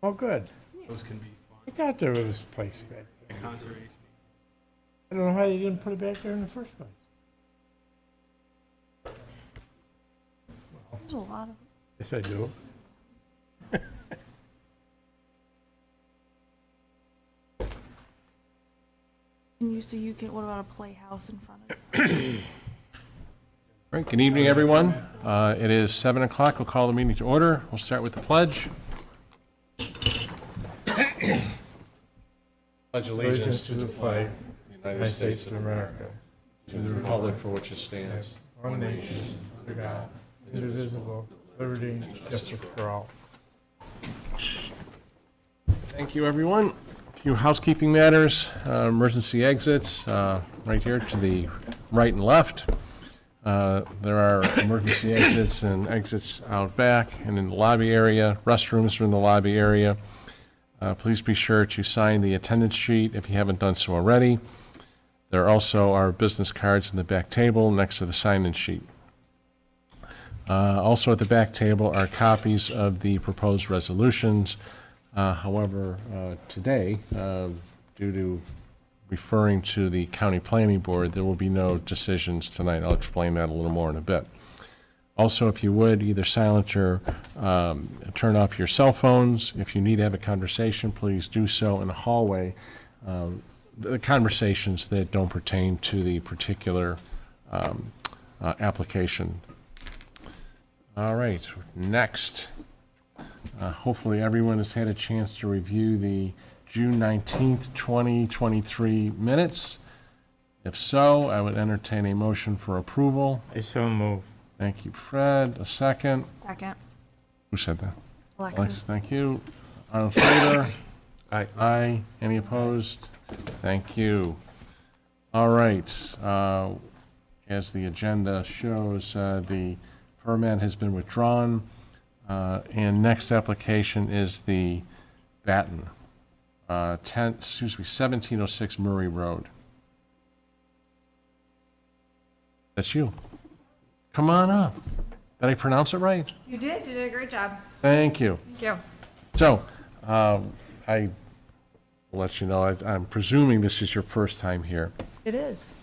Oh, good. Those can be I thought there was a place back there. fun. Conservation. I don't know why they didn't put it back there in the first place. There's a lot of. Yes, I do. What about a playhouse in front of it? All right, good evening, everyone. It is 7 o'clock. We'll call the meeting to order. We'll start with the pledge. Pledge Allegiance to the flag, of the United States of America, to the republic for which it stands. one nation, under God, indivisible, liberty and justice for all. Thank you, everyone. A few housekeeping matters, emergency exits, right here to the right and left. There are emergency exits and exits out back and in the lobby area. Restrooms are in the lobby area. Please be sure to sign the attendance sheet if you haven't done so already. There also are business cards in the back table next to the sign-in sheet. Also at the back table are copies of the proposed resolutions. However, today, due to referring to the county planning board, there will be no decisions tonight. I'll explain that a little more in a bit. Also, if you would, either silence or turn off your cell phones. If you need to have a conversation, please do so in the hallway. The conversations that don't pertain to the particular application. All right, next. Hopefully everyone has had a chance to review the June 19th, 2023 minutes. If so, I would entertain a motion for approval. I so move. Thank you, Fred. A second. Second. Who said that? Alexis. Thank you. All in favor? Aye. Aye. Any opposed? Thank you. All right. As the agenda shows, the permit has been withdrawn. And next application is the Batten, 1706 Murray Road. That's you. Come on up. Did I pronounce it right? You did a great job. Thank you. Thank you. So, I will let you know, I'm presuming this is your first time here. It is.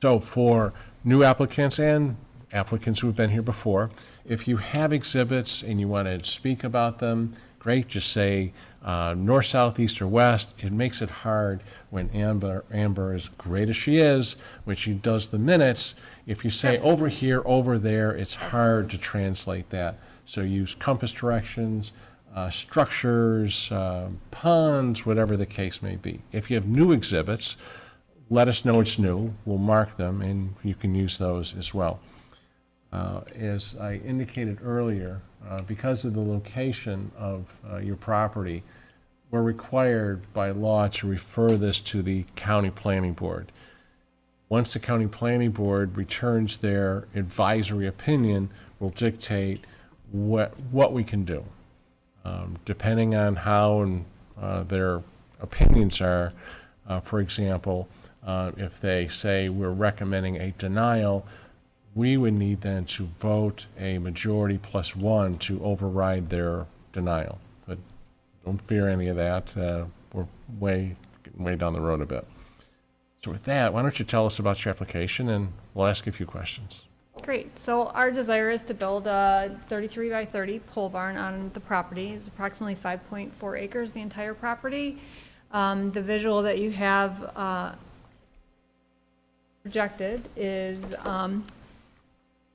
So for new applicants and applicants who have been here before, if you have exhibits and you want to speak about them, great, just say north, south, east, or west. It makes it hard when Amber, as great as she is, when she does the minutes, if you say over here, over there, it's hard to translate that. So use compass directions, structures, ponds, whatever the case may be. If you have new exhibits, let us know it's new. We'll mark them, and you can use those as well. As I indicated earlier, because of the location of your property, we're required by law to refer this to the county planning board. Once the county planning board returns their advisory opinion, will dictate what we can do. Depending on how and their opinions are, for example, if they say we're recommending a denial, we would need then to vote a majority plus one to override their denial. But don't fear any of that. We're getting way down the road a bit. So with that, why don't you tell us about your application, and we'll ask a few questions. Great. So our desire is to build a 33 by 30 pole barn on the property. It's approximately 5.4 acres, the entire property. The visual that you have projected is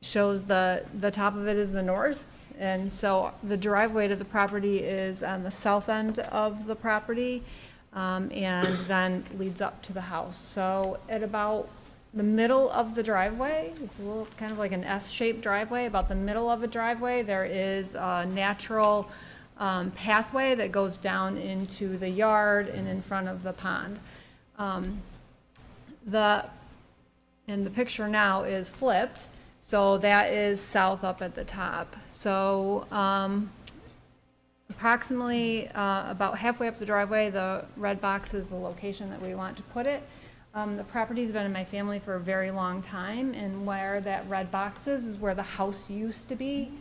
shows the top of it is the north, and so the driveway to the property is on the south end of the property, and then leads up to the house. So at about the middle of the driveway, it's a little kind of like an S-shaped driveway. About the middle of a driveway, there is a natural pathway that goes down into the yard and in front of the pond. And the picture now is flipped. So that is south up at the top. So approximately about halfway up the driveway, the red box is the location that we want to put it. The property's been in my family for a very long time, and where that red box is where the house used to be.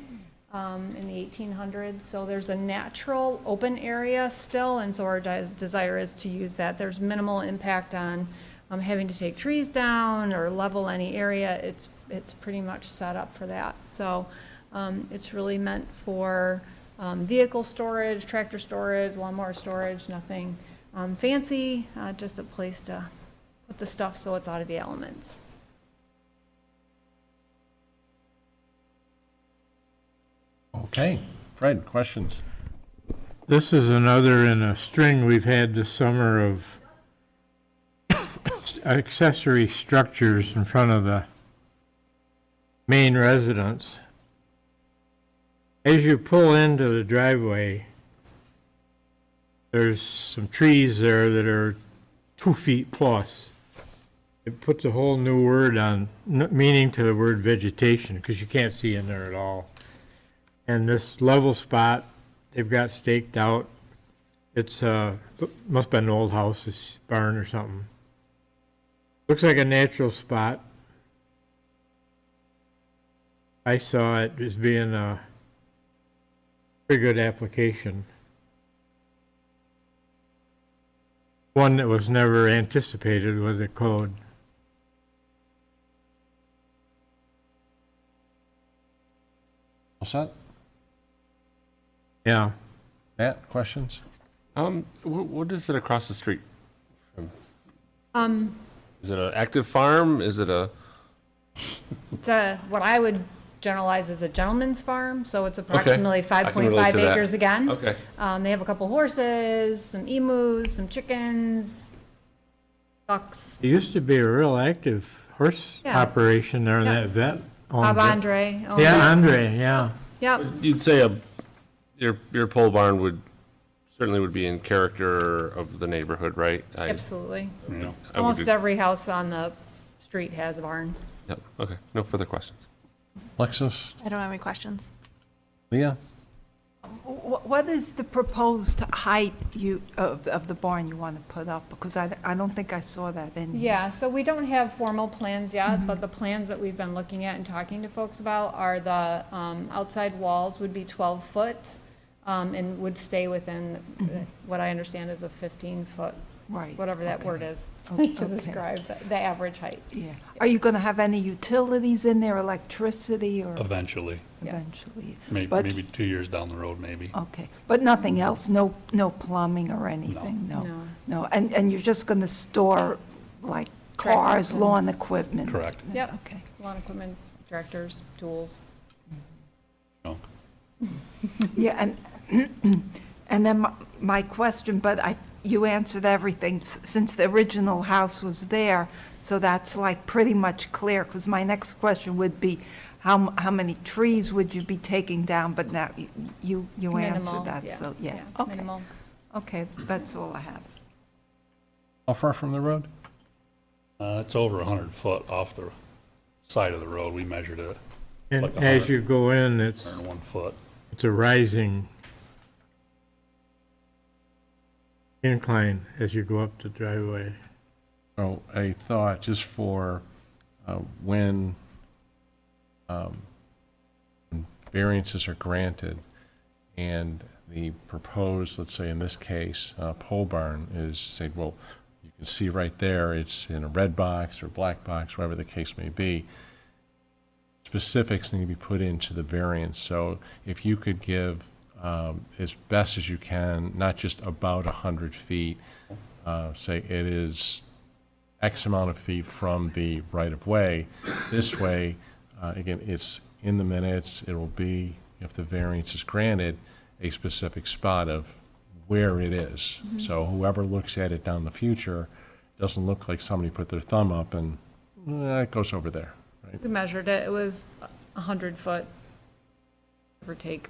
in the 1800s. So there's a natural open area still, and so our desire is to use that. There's minimal impact on having to take trees down or level any area. It's pretty much set up for that. So it's really meant for vehicle storage, tractor storage, lawnmower storage, nothing fancy, just a place to put the stuff so it's out of the elements. Okay, Fred, questions? This is another in a string we've had this summer of accessory structures in front of the main residence. As you pull into the driveway, there's some trees there that are 2 feet plus. It puts a whole new word on, meaning to the word vegetation, because you can't see in there at all. And this level spot, they've got staked out. It's, must be an old house, this barn or something. Looks like a natural spot. I saw it as being a pretty good application. One that was never anticipated with the code. All set? Yeah. Matt, questions? What is it across the street? Um, Is it an active farm? Is it a? It's what I would generalize as a gentleman's farm, so it's approximately I can 5.5 relate to that. acres again. Okay. They have a couple horses, some emus, some chickens, ducks. There used to be a real active horse Yeah. operation there, Yeah. that vet owned Bob it. Andre. owned Yeah, it. Andre, yeah. Yep, You'd say your pole barn certainly would be in character of the neighborhood, right? absolutely. I would Almost agree. every house on the street has a barn. Yep. Okay. No further questions. Alexis? I don't have any questions. Leah? What is the proposed height of the barn you want to put up? Because I don't think I saw that in here. Yeah, so we don't have formal plans yet, but the plans that we've been looking at and talking to folks about are the outside walls would be 12 foot and would stay within what I understand is a 15-foot, Right. whatever that okay. word is, Okay. to describe the average height. Yeah. Are you going to have any utilities in there, electricity or Eventually, Yes. eventually? maybe, But- maybe 2 years down the road, maybe. Okay, but nothing else? No plumbing or anything? No. No, and you're just going to store like cars, Tractors. lawn equipment? Correct. Yep. Okay. Lawn equipment, tractors, tools. No. Yeah, and then my question, but you answered everything, since the original house was there, so that's like pretty much clear, because my next question would be, how many trees would you be taking down, but now you Minimal, answered that, so, yeah. Okay, Minimal. okay, that's all I have. How far from the road? It's over 100 foot off the side of the road. We measured it, And Like a as hundred. you go in, it's 101 foot. a rising incline as you go up the driveway. Oh, a thought just for when variances are granted and the proposed, let's say in this case, pole barn is said, well, you can see right there, it's in a red box or black box, whatever the case may be. Specifics need to be put into the variance. So if you could give as best as you can, not just about 100 feet, say it is X amount of feet from the right-of-way. This way, again, it's in the minutes, it will be, if the variance is granted, a specific spot of where it is. So whoever looks at it down the future, doesn't look like somebody put their thumb up and it goes over there, right? We measured it, it was 100 foot, give or take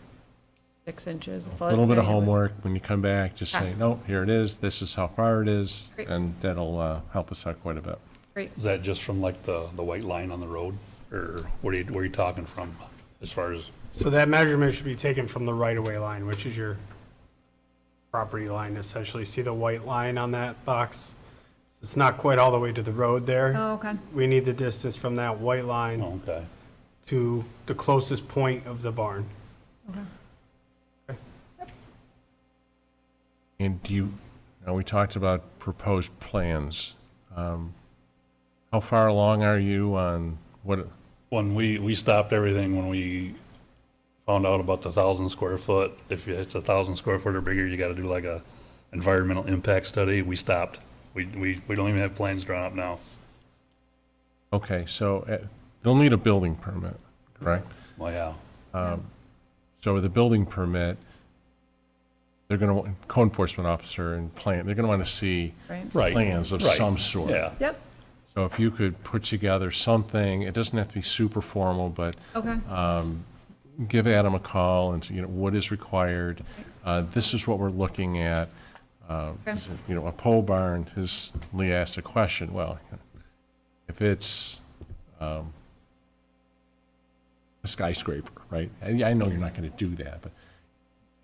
6 inches a foot. A little bit of I mean, it was- homework, when you come back, just say, no, here it is, this is how far it is, Great. and that'll help us out quite a bit. Is that just from like the white line on the road? Or where are you talking from as far as, So that measurement should be taken from the right-of-way line, which is your property line essentially. See the white line on that box? It's not quite all the way to the road there. Oh, okay. We need the distance from that white line oh, okay. to the closest point of the barn. And now we talked about proposed plans. How far along are you on what, When we stopped everything, when we found out about the 1,000 square foot, if it's 1,000 square foot or bigger, you gotta do like a environmental impact study, we stopped. We don't even have plans drawn up now. okay, so they'll need a building permit, correct? Well, yeah. So with a building permit, they're going to, code enforcement officer and they're going to want to see Right? Right. plans of right. some sort. Yeah. Yep, So if you could put together something, it doesn't have to be super formal, but okay, give Adam a call and say, what is required? This is what we're looking at. Is it, a pole barn, Lee asked a question, well, if it's a skyscraper, right? I know you're not going to do that, but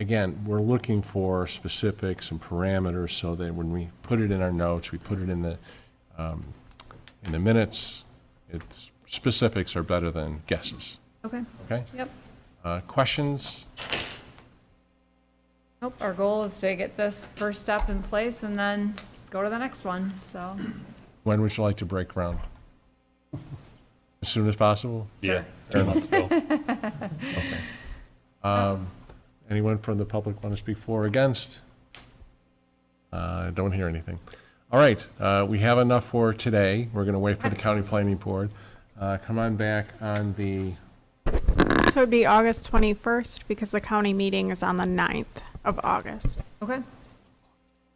again, we're looking for specifics and parameters so that when we put it in our notes, we put it in the minutes, specifics are better than guesses, okay, okay? yep. Questions? Nope, our goal is to get this first step in place and then go to the next one, so. When would you like to break ground? As soon as possible? Yeah, 3 months ago. Anyone from the public want to speak for or against? I don't hear anything. All right, we have enough for today. We're going to wait for the county planning board. Come on back on the, So it'd be August 21st because the county meeting is on the 9th of August. Okay.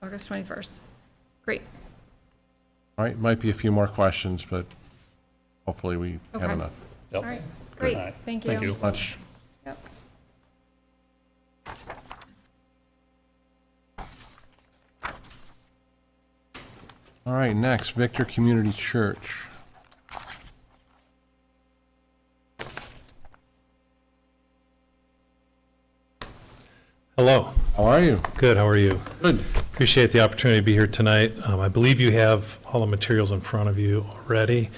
August 21st. Great. all right, might be a few more questions, but hopefully we have Okay. enough. All Yep. right, great, All right. thank you. Thank you. Much. Yep. All right, next, Victor Community Church. Hello. How are you? Good, how are you? Good. Appreciate the opportunity to be here tonight. I believe you have all the materials in front of you already.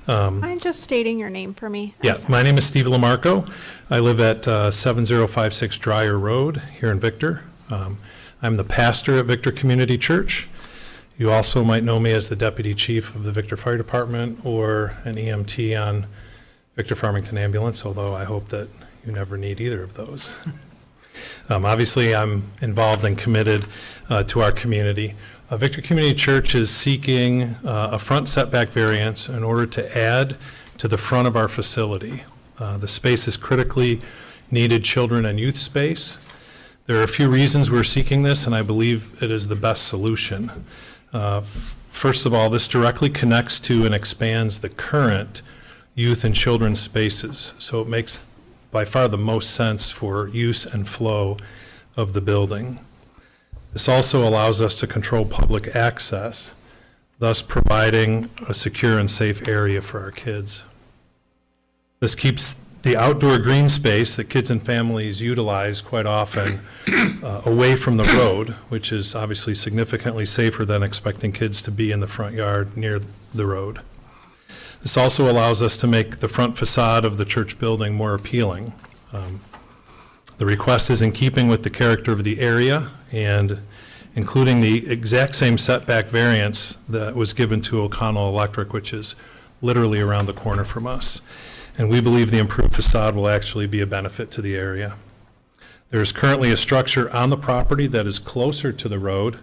Mind just stating your name for me? Yeah, my name is Steve Lamarco. I live at 7056 Dryer Road here in Victor. I'm the pastor at Victor Community Church. You also might know me as the deputy chief of the Victor Fire Department or an EMT on Victor Farmington Ambulance, although I hope that you never need either of those. Obviously, I'm involved and committed to our community. Victor Community Church is seeking a front setback variance in order to add to the front of our facility. The space is critically needed children and youth space. There are a few reasons we're seeking this, and I believe it is the best solution. First of all, this directly connects to and expands the current youth and children's spaces, so it makes by far the most sense for use and flow of the building. This also allows us to control public access, thus providing a secure and safe area for our kids. This keeps the outdoor green space that kids and families utilize quite often away from the road, which is obviously significantly safer than expecting kids to be in the front yard near the road. This also allows us to make the front facade of the church building more appealing. The request is in keeping with the character of the area and including the exact same setback variance that was given to O'Connell Electric, which is literally around the corner from us. And we believe the improved facade will actually be a benefit to the area. There is currently a structure on the property that is closer to the road,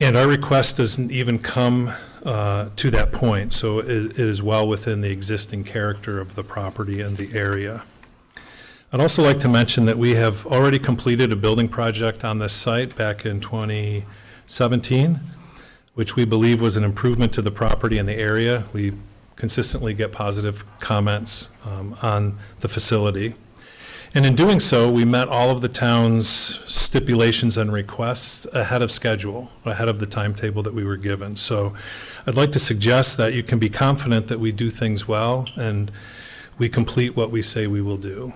and our request doesn't even come to that point, so it is well within the existing character of the property and the area. I'd also like to mention that we have already completed a building project on this site back in 2017, which we believe was an improvement to the property and the area. We consistently get positive comments on the facility. And in doing so, we met all of the town's stipulations and requests ahead of schedule, ahead of the timetable that we were given. So I'd like to suggest that you can be confident that we do things well and we complete what we say we will do.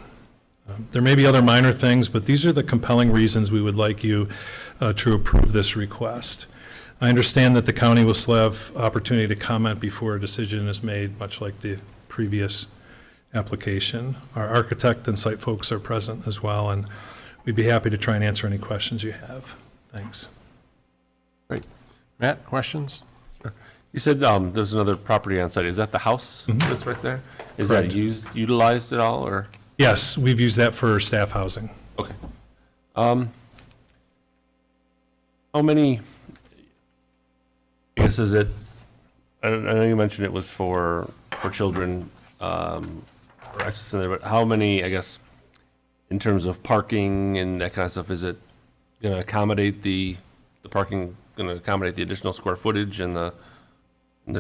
There may be other minor things, but these are the compelling reasons we would like you to approve this request. I understand that the county will still have opportunity to comment before a decision is made, much like the previous application. Our architect and site folks are present as well, and we'd be happy to try and answer any questions you have. Thanks. Great. Matt, questions? You said there's another property on site. Is that the house that's right there? Is that Correct. utilized at all, or? Yes, we've used that for staff housing. Okay. How many, I guess, is it, I know you mentioned it was for children, or access in there, but how many, I guess, in terms of parking and that kind of stuff, is it going to accommodate the parking, going to accommodate the additional square footage and the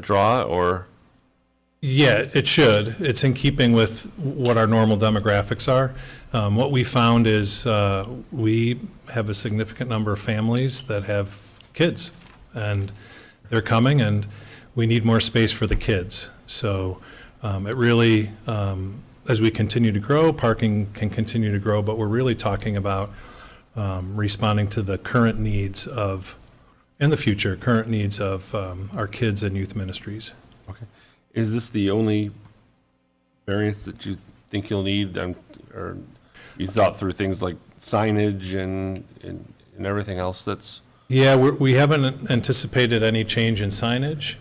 draw, or? Yeah, it should. It's in keeping with what our normal demographics are. What we found is we have a significant number of families that have kids, and they're coming, and we need more space for the kids. So it really, as we continue to grow, parking can continue to grow, but we're really talking about responding to the current needs of, in the future, current needs of our kids and youth ministries. Okay. Is this the only variance that you think you'll need, or you thought through things like signage and everything else that's? Yeah, we haven't anticipated any change in signage.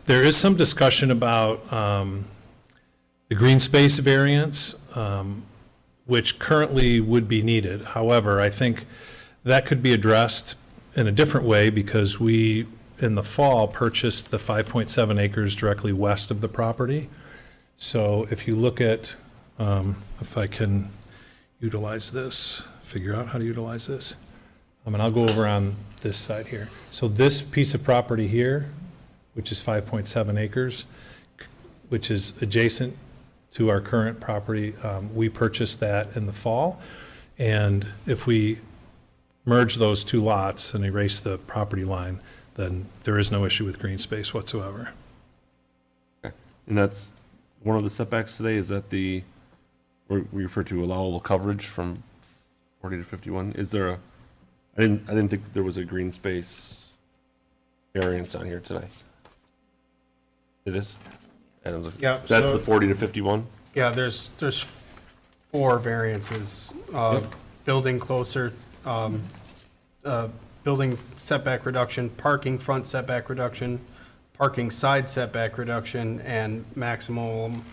There is some discussion about the green space variance, which currently would be needed. However, I think that could be addressed in a different way, because we, in the fall, purchased the 5.7 acres directly west of the property. So if you look at, if I can utilize this, figure out how to utilize this. And I'll go over on this side here. So this piece of property here, which is 5.7 acres, which is adjacent to our current property, we purchased that in the fall. And if we merge those two lots and erase the property line, then there is no issue with green space whatsoever. Okay. And that's one of the setbacks today, is that we refer to allowable coverage from 40 to 51? Is there I didn't think there was a green space variance on here today. It is? Adam's, Yeah, that's so- the 40 to 51? Yeah, there's 4 variances. Building closer, building setback reduction, parking front setback reduction, parking side setback reduction, and maximum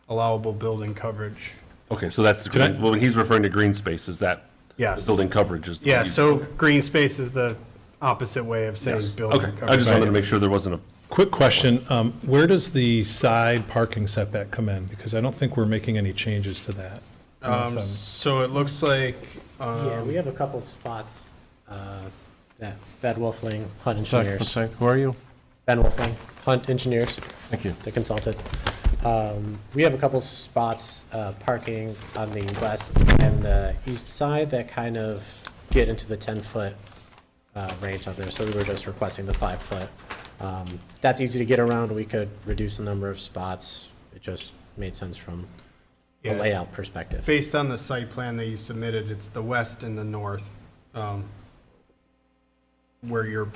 allowable building coverage. Okay, so that's the Can I- green, well, when he's referring to green space, is that? Yes. The building coverage is. the Yeah, one so okay. green space is the opposite way of saying Yes. building Okay, coverage. I just wanted to make sure there wasn't a, Quick question, where does the side parking setback come in? Because I don't think we're making any changes to that. Unless I'm- So it looks like, Yeah, we have a couple spots that Ben Wolfling, Hunt One Engineers. sec. Who are you? Ben Wolfling, Hunt Engineers, Thank you. the consultant. We have a couple spots parking on the west and the east side that kind of get into the 10-foot range out there. So we were just requesting the 5-foot. That's easy to get around. We could reduce the number of spots. It just made sense from a Yeah. layout perspective. based on the site plan that you submitted, it's the west and the north, where you're,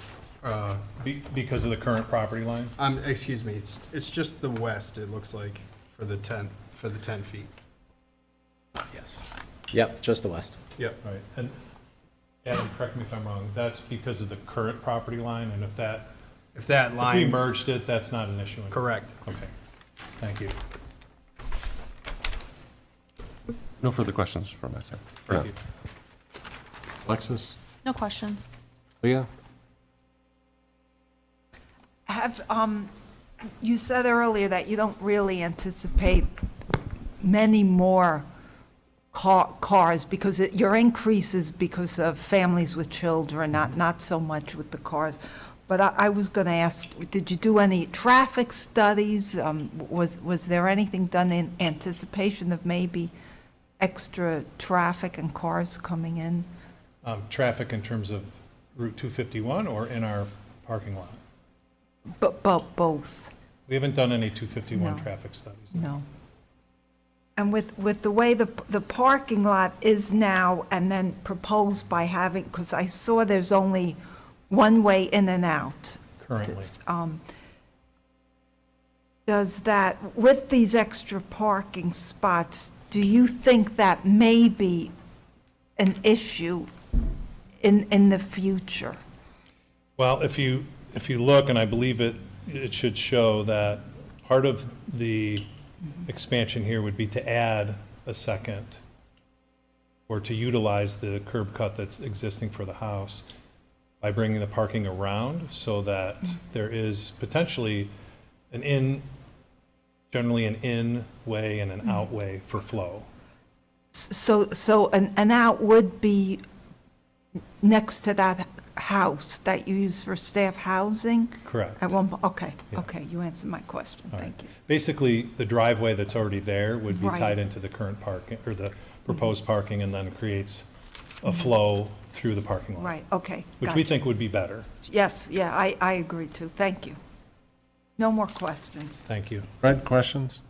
Because of the current property line? excuse me, it's just the west, it looks like, for the 10 feet. Yes. Yep, just the west. Yep. Right, and Adam, correct me if I'm wrong, that's because of the current property line, and if If that we line, merged it, that's not an issue? correct. Okay, thank you. no further questions from my side. for now. Thank you. Alexis? No questions. Leah? Have, you said earlier that you don't really anticipate many more cars, because your increase is because of families with children, not so much with the cars. But I was going to ask, did you do any traffic studies? Was there anything done in anticipation of maybe extra traffic and cars coming in? Traffic in terms of Route 251 or in our parking lot? But both, We haven't done any 251 No. traffic studies. no. And with the way the parking lot is now, and then proposed by having, because I saw there's only one way in and out. Currently. This, does that, with these extra parking spots, do you think that may be an issue in the future? Well, if you look, and I believe it should show that part of the expansion here would be to add a second, or to utilize the curb cut that's existing for the house by bringing the parking around so that there is potentially generally an in way and an out way for flow. So an out would be next to that house that you use for staff housing? Correct. At one, okay, Yeah. okay, you answered my question, All right. thank you. Basically, the driveway that's already there would be Right. tied into the current parking, or the proposed parking, and then creates a flow through the parking lot. Right, okay, Which we gotcha. think would be better. Yes, yeah, I agree too, thank you. No more questions. Thank you. Fred, questions?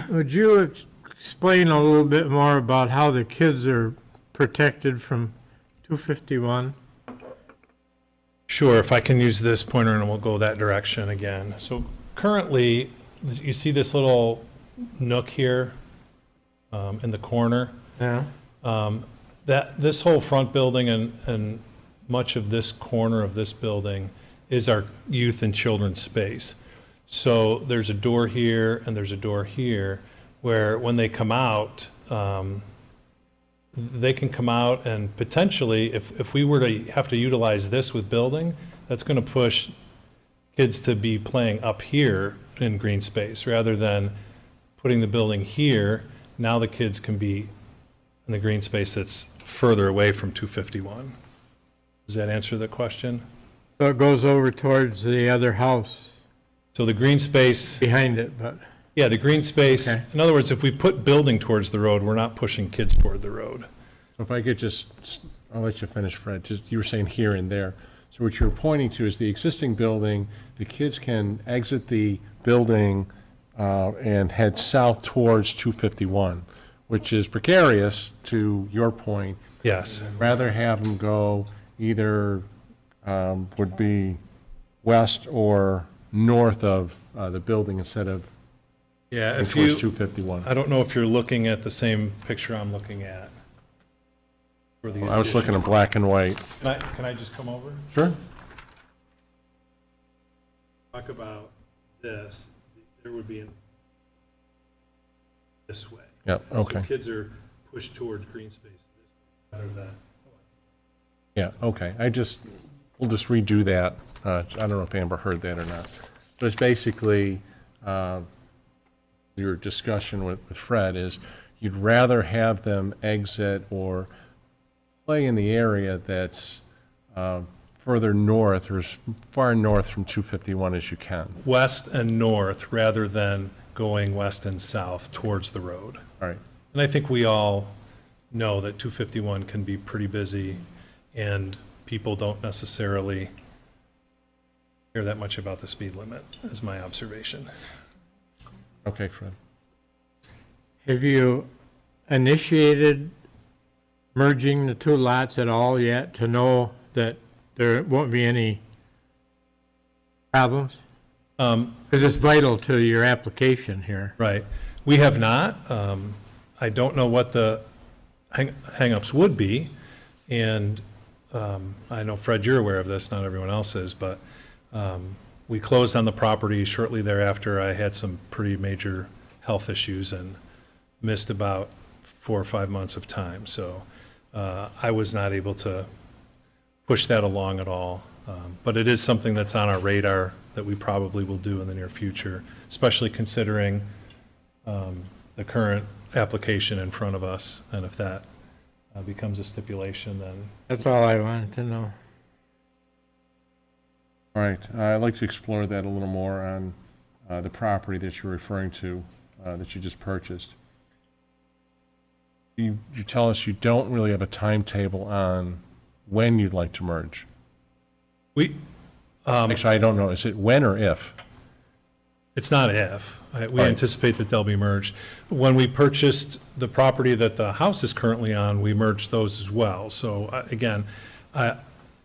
Would you explain a little bit more about how the kids are protected from 251? Sure, if I can use this pointer and we'll go that direction again. So currently, you see this little nook here in the corner? Yeah. This whole front building and much of this corner of this building is our youth and children's space. So there's a door here and there's a door here where when they come out, they can come out and potentially, if we were to have to utilize this with building, that's going to push kids to be playing up here in green space rather than putting the building here. Now the kids can be in the green space that's further away from 251. Does that answer the question? So it goes over towards the other house So the green space, behind it, but, yeah, the green space, Okay. in other words, if we put building towards the road, we're not pushing kids toward the road. If I could just, I'll let you finish, Fred. Just, you were saying here and there. So what you're pointing to is the existing building. The kids can exit the building and head south towards 251, which is precarious, to your point. Yes. Rather have them go either, would be west or north of the building instead of Yeah, going if towards you, 251. I don't know if you're looking at the same picture I'm looking at. for the I was looking at black and white. Can I just come over? Sure. Talk about this, there would be this way. Yep, okay. So kids are pushed towards green space this way rather than. Yeah, okay. We'll just redo that. I don't know if Amber heard that or not. But it's basically, your discussion with Fred is you'd rather have them exit or play in the area that's further north or as far north from 251 as you can. West and north rather than going west and south towards the road. All right. And I think we all know that 251 can be pretty busy and people don't necessarily care that much about the speed limit, is my observation. Okay, Fred. have you initiated merging the two lots at all yet to know that there won't be any problems? Because it's vital to your application here. Right. We have not. I don't know what the hangups would be. And I know, Fred, you're aware of this, not everyone else is, but we closed on the property shortly thereafter. I had some pretty major health issues and missed about 4 or 5 months of time. So I was not able to push that along at all. But it is something that's on our radar that we probably will do in the near future, especially considering the current application in front of us. And if that becomes a stipulation, then That's all I wanted to know. All right. I'd like to explore that a little more on the property that you're referring to, that you just purchased. You tell us you don't really have a timetable on when you'd like to merge. we, Actually, I don't know. Is it when or if? it's not if. We Right. anticipate that they'll be merged. When we purchased the property that the house is currently on, we merged those as well. So again,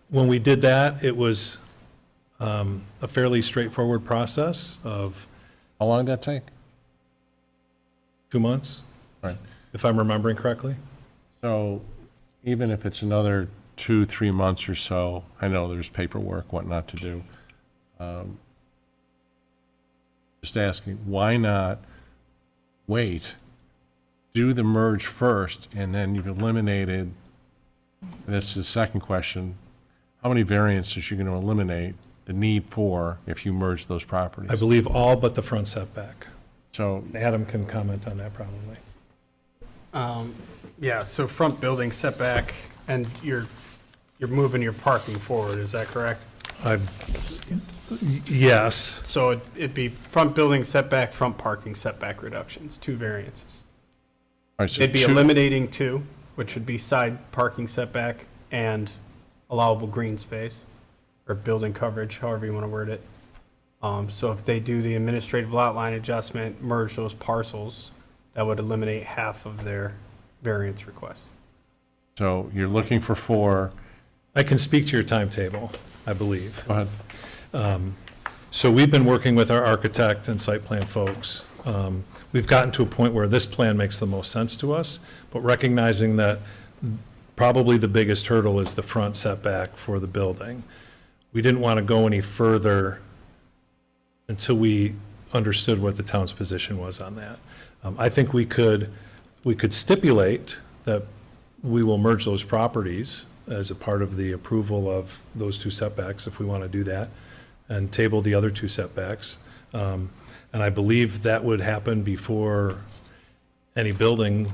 when we did that, it was a fairly straightforward process of How long did that take? 2 months, Right. if I'm remembering correctly. So even if it's another 2-3 months or so, I know there's paperwork, whatnot to do. Just asking, why not wait, do the merge first, and then you've eliminated, this is the second question, how many variances you're going to eliminate the need for if you merge those properties? I believe all but the front setback. So, Adam can comment on that probably. Yeah, so front building setback, and you're moving your parking forward, is that correct? Yes, So it'd be front building setback, front parking setback reductions, 2 variances. all right, so They'd be two- eliminating 2, which would be side parking setback and allowable green space, or building coverage, however you want to word it. So if they do the administrative lot line adjustment, merge those parcels, that would eliminate half of their variance request. So you're looking for 4, I can speak to your timetable, I believe. go ahead. So we've been working with our architect and site plan folks. We've gotten to a point where this plan makes the most sense to us, but recognizing that probably the biggest hurdle is the front setback for the building. We didn't want to go any further until we understood what the town's position was on that. I think we could stipulate that we will merge those properties as a part of the approval of those 2 setbacks, if we want to do that, and table the other 2 setbacks. And I believe that would happen before any building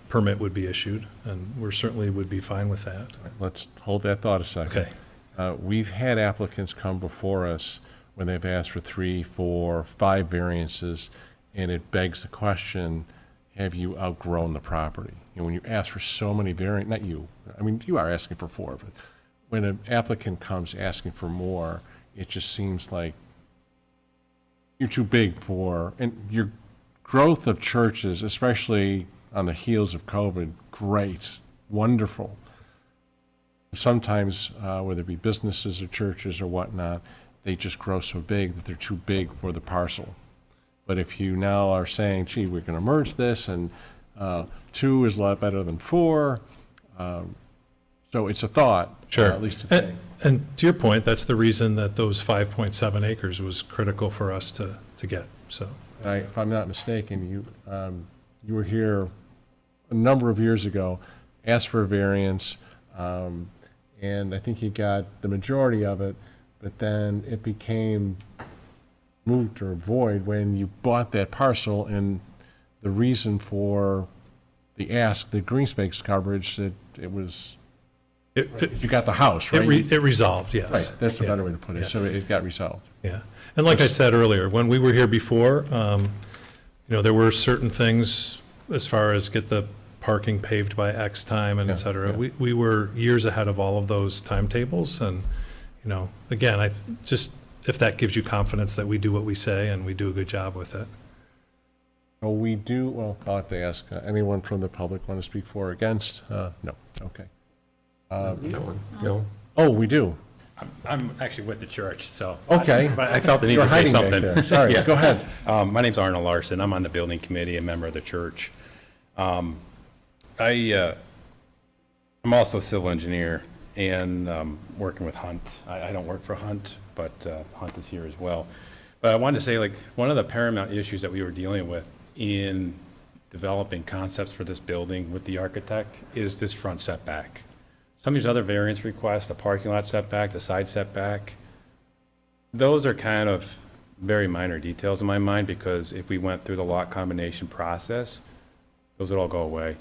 permit would be issued, and we certainly would be fine with that. Let's hold that thought a second. Okay. We've had applicants come before us when they've asked for 3, 4, 5 variances, and it begs the question, have you outgrown the property? You know, when you ask for so many not you, I mean, you are asking for 4, but when an applicant comes asking for more, it just seems like you're too big for, and your growth of churches, especially on the heels of COVID, great, wonderful. Sometimes, whether it be businesses or churches or whatnot, they just grow so big that they're too big for the parcel. But if you now are saying, gee, we're going to merge this, and 2 is a lot better than 4, so it's a thought, Sure. at least a thing. And to your point, that's the reason that those 5.7 acres was critical for us to get, so. If I'm not mistaken, you were here a number of years ago, asked for a variance, and I think you got the majority of it, but then it became moot or void when you bought that parcel, and the reason for the ask, the green space coverage, it was, you got the house, right? It resolved, yes. Right, that's a Yeah. better way to put it, so it got resolved. Yeah, and like I said earlier, when we were here before, there were certain things as far as get the parking paved by X time and et cetera. Yeah. We were years ahead of all of those timetables, and, again, if that gives you confidence that we do what we say and we do a good job with it. Oh, we do, well, I'll have to ask, anyone from the public want to speak for or against? No, okay. No. Oh, we do? I'm actually with the church, so. Okay. But I felt the need You're to say hiding back something. there. Sorry, Yeah. go ahead. My name's Arnold Larson. I'm on the building committee, a member of the church. I'm also a civil engineer and working with Hunt. I don't work for Hunt, but Hunt is here as well. But I wanted to say, one of the paramount issues that we were dealing with in developing concepts for this building with the architect is this front setback. Some of these other variance requests, the parking lot setback, the side setback, those are kind of very minor details in my mind, because if we went through the lot combination process, those would all go away.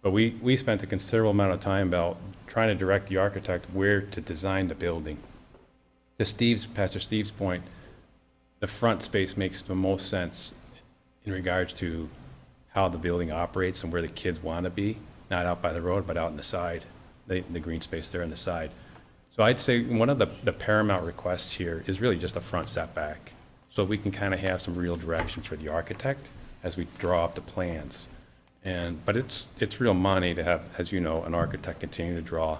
But we spent a considerable amount of time about trying to direct the architect where to design the building. To Pastor Steve's point, the front space makes the most sense in regards to how the building operates and where the kids want to be, not out by the road, but out in the side, the green space there on the side. So I'd say one of the paramount requests here is really just a front setback, so we can kind of have some real direction for the architect as we draw up the plans. But it's real money to have, as you know, an architect continue to draw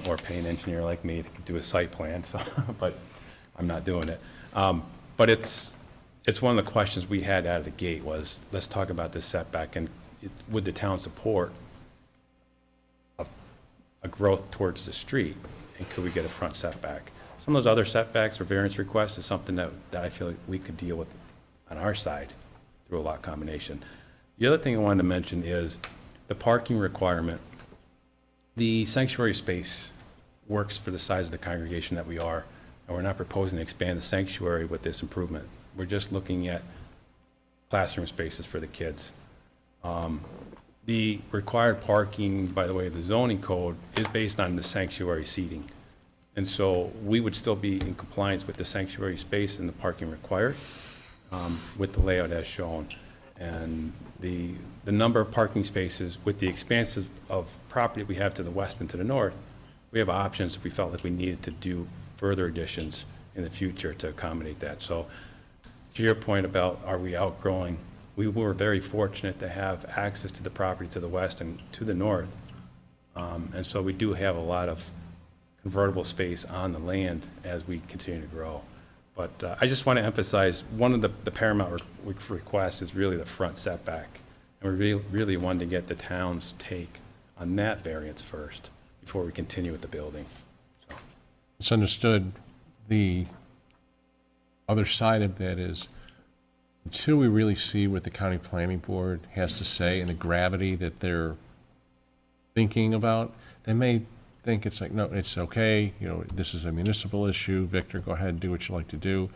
or pay an engineer like me to do a site plan, so, but I'm not doing it. But it's one of the questions we had out of the gate was, let's talk about this setback, and would the town support a growth towards the street, and could we get a front setback? Some of those other setbacks or variance requests is something that I feel like we could deal with on our side through a lot combination. The other thing I wanted to mention is the parking requirement. The sanctuary space works for the size of the congregation that we are, and we're not proposing to expand the sanctuary with this improvement. We're just looking at classroom spaces for the kids. The required parking, by the way, of the zoning code is based on the sanctuary seating. And so we would still be in compliance with the sanctuary space and the parking required with the layout as shown. And the number of parking spaces with the expanse of property we have to the west and to the north, we have options if we felt like we needed to do further additions in the future to accommodate that. So to your point about are we outgrowing, we were very fortunate to have access to the property to the west and to the north. And so we do have a lot of convertible space on the land as we continue to grow. But I just want to emphasize, one of the paramount requests is really the front setback. And we really wanted to get the town's take on that variance first before we continue with the building. So. It's understood. The other side of that is, until we really see what the county planning board has to say and the gravity that they're thinking about, they may think it's like, no, it's okay, you know, this is a municipal issue, Victor, go ahead and do what you like to do.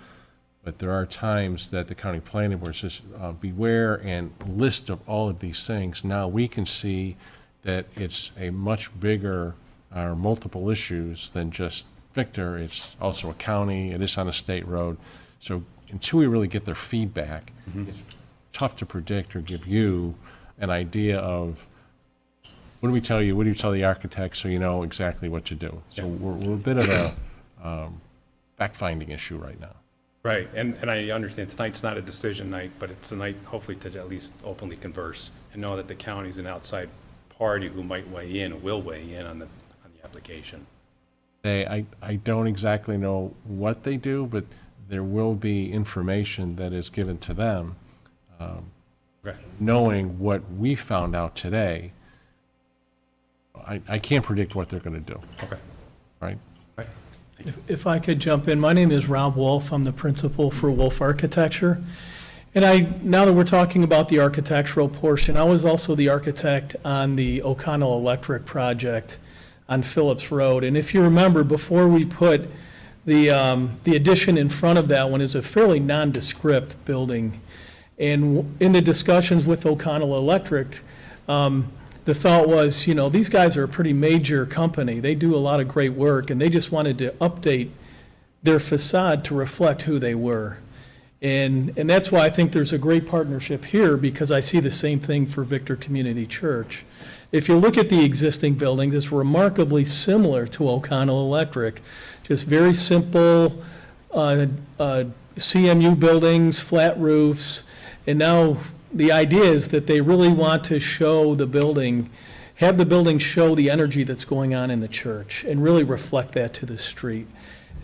But there are times that the county planning board says, beware and list of all of these things. Now we can see that it's a much bigger, or multiple issues than just Victor. It's also a county, it is on a state road. So until we really get their feedback, it's tough to predict or give you an idea of, what do we tell you? What do you tell the architect so you know exactly what to do? So we're a bit of a fact-finding issue right now. Right, and I understand tonight's not a decision night, but it's a night hopefully to at least openly converse and know that the county's an outside party who might weigh in, or will weigh in on the application. I don't exactly know what they do, but there will be information that is given to them. Right. Knowing what we found out today, I can't predict what they're going to do, Okay. right? Right. If I could jump in, my name is Rob Wolf. I'm the principal for Wolf Architecture. And now that we're talking about the architectural portion, I was also the architect on the O'Connell Electric project on Phillips Road. And if you remember, before we put the addition in front of that one is a fairly nondescript building. And in the discussions with O'Connell Electric, the thought was, you know, these guys are a pretty major company. They do a lot of great work, and they just wanted to update their facade to reflect who they were. And that's why I think there's a great partnership here, because I see the same thing for Victor Community Church. If you look at the existing buildings, it's remarkably similar to O'Connell Electric. Just very simple CMU buildings, flat roofs, and now the idea is that they really want to show the building, have the building show the energy that's going on in the church and really reflect that to the street.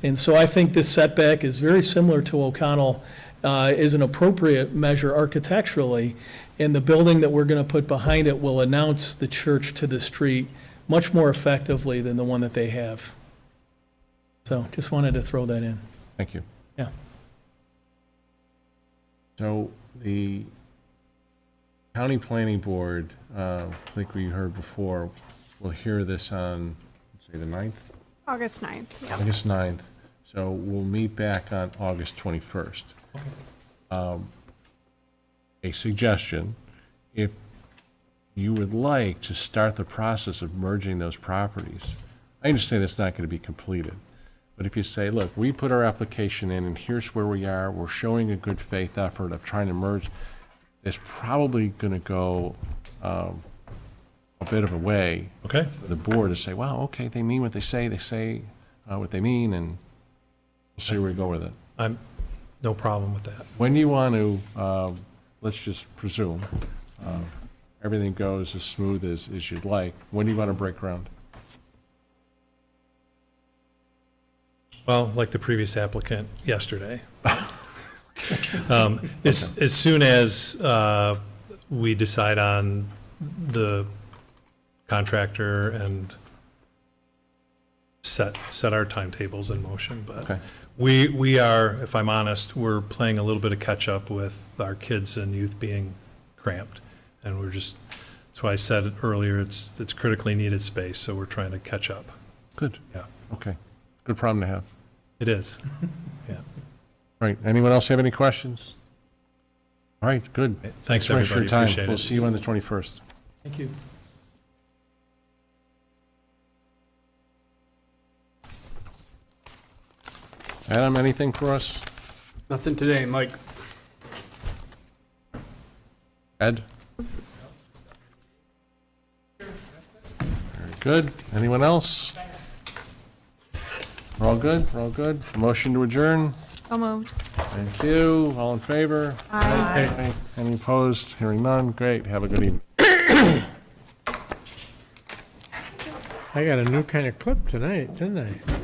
And so I think this setback is very similar to O'Connell, is an appropriate measure architecturally, and the building that we're going to put behind it will announce the church to the street much more effectively than the one that they have. So just wanted to throw that in. Thank you. Yeah. So the county planning board, like we heard before, will hear this on, say, the 9th? August 9th, yeah. August 9th. So we'll meet back on August 21st. A suggestion, if you would like to start the process of merging those properties, I understand it's not going to be completed, but if you say, look, we put our application in and here's where we are, we're showing a good faith effort of trying to merge, it's probably going to go a bit of a way Okay. for the board to say, wow, okay, they mean what they say what they mean, and we'll see where we go with it. I'm, no problem with that. When do you want to, let's just presume, everything goes as smooth as you'd like, when do you want to break ground? Well, like the previous applicant yesterday. As soon as we decide on the contractor and set our timetables in motion, but Okay. we are, if I'm honest, we're playing a little bit of catch-up with our kids and youth being cramped. And we're just, that's why I said it earlier, it's critically needed space, so we're trying to catch up. Good. Yeah, Okay. Good problem to have. it is. Yeah. All right, anyone else have any questions? All right, good. Thanks, very much for your everybody. time. Appreciate We'll it. see you on the 21st. Thank you. Adam, anything for us? Nothing today, Mike. Ed? Very good. Anyone else? We're all good? We're all good? Motion to adjourn? So moved. Thank you. All in favor? Aye. Any opposed? Hearing none? Great. Have a good evening. I got a new kind of clip tonight, didn't I?